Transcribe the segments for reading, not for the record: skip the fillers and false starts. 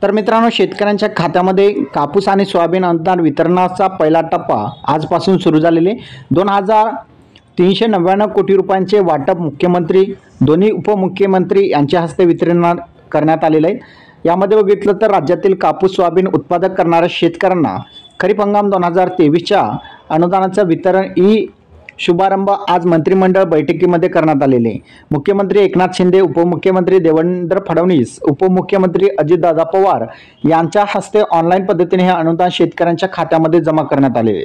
तर मित्रांनो, शेतकऱ्यांच्या खात्यामध्ये कापूस आणि सोयाबीन अनुदान वितरणाचा पहिला टप्पा आजपासून सुरू झालेले 2,399 कोटी रुपयांचे वाटप मुख्यमंत्री, दोन्ही उपमुख्यमंत्री यांच्या हस्ते वितरण करण्यात आलेले आहे। यामध्ये बघितलं तर राज्यातील कापूस सोयाबीन उत्पादक करणाऱ्या शेतकऱ्यांना खरीप हंगाम 2023च्या अनुदानाचं वितरण शुभारंभ आज मंत्रिमंडळ बैठकीमध्ये करण्यात आलेले। मुख्यमंत्री एकनाथ शिंदे, उपमुख्यमंत्री देवेंद्र फडणवीस, उपमुख्यमंत्री अजितदादा पवार यांच्या हस्ते ऑनलाईन पद्धतीने हे अनुदान शेतकऱ्यांच्या खात्यामध्ये जमा करण्यात आलेले।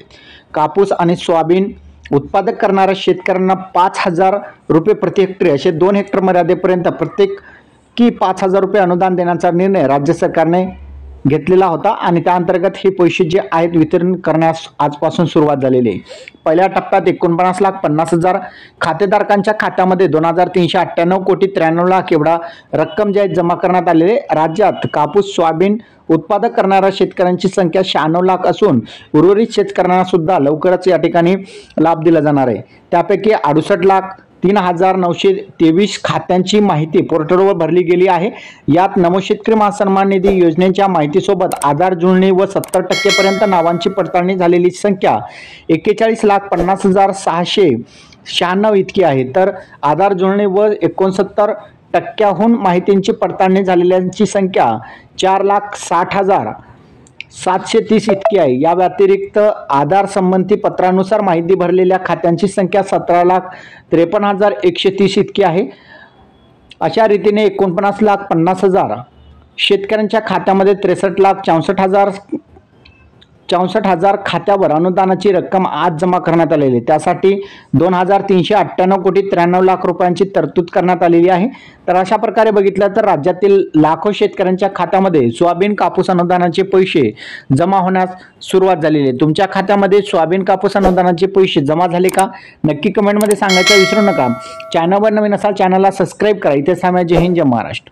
कापूस आणि सोयाबीन उत्पादक करणाऱ्या शेतकऱ्यांना 5,000 रुपये प्रति हेक्टर असे 2 हेक्टर मर्यादेपर्यंत प्रत्येकी 5,000 रुपये अनुदान देण्याचा निर्णय राज्य सरकारने घेतलेला होता आणि त्या अंतर्गत हे पैसे जे आहेत वितरण करण्यास आजपासून सुरुवात झालेली आहे। पहिल्या टप्प्यात 49,50,000 खातेधारकांच्या खात्यामध्ये 2,398 कोटी 93 लाख एवढा रक्कम जे जमा करण्यात आलेले। राज्यात कापूस सोयाबीन उत्पादक करणाऱ्या शेतकऱ्यांची संख्या 96 लाख असून उर्वरित शेतकऱ्यांना सुद्धा लवकरच या ठिकाणी लाभ दिला जाणार आहे। त्यापैकी 68,03,923 खात्यांची माहिती पोर्टलवर भरली गेली आहे। यात नमो शेतकरी महासन्मान निधी योजनेच्या माहितीसोबत आधार जुळणी व 70% पर्यंत नावांची पडताळणी झालेली संख्या 41,50,696 इतकी आहे। तर आधार जुळणी व 69% माहितींची पडताळणी झालेल्यांची संख्या 4,60,730 इतकी आहे। या व्यतिरिक्त आधार संबंधी पत्रानुसार माहिती भरलेल्या खात्यांची संख्या 17,53,130 इतकी आहे। अशा रीतीने 49,50,000 शेतकऱ्यांच्या खात्यामध्ये 63,64,000 खात्यावर अनुदानाची रक्कम आज जमा करण्यात आलेली। त्यासाठी 2,398 कोटी 93 लाख रुपयांची तरतूद करण्यात आलेली आहे। तर अशा प्रकारे बघितलं तर राज्यातील लाखो शेतकऱ्यांच्या खात्यामध्ये सोयाबीन कापूस अनुदानाचे पैसे जमा होण्यास सुरुवात झालेली आहे। तुमच्या खात्यामध्ये सोयाबीन कापूस अनुदानाचे पैसे जमा झाले का नक्की कमेंटमध्ये सांगायचं विसरू नका। चॅनलवर नवीन असाल चॅनलला सबस्क्राईब करा। इथे सामान्य जय हिंद जय महाराष्ट्र।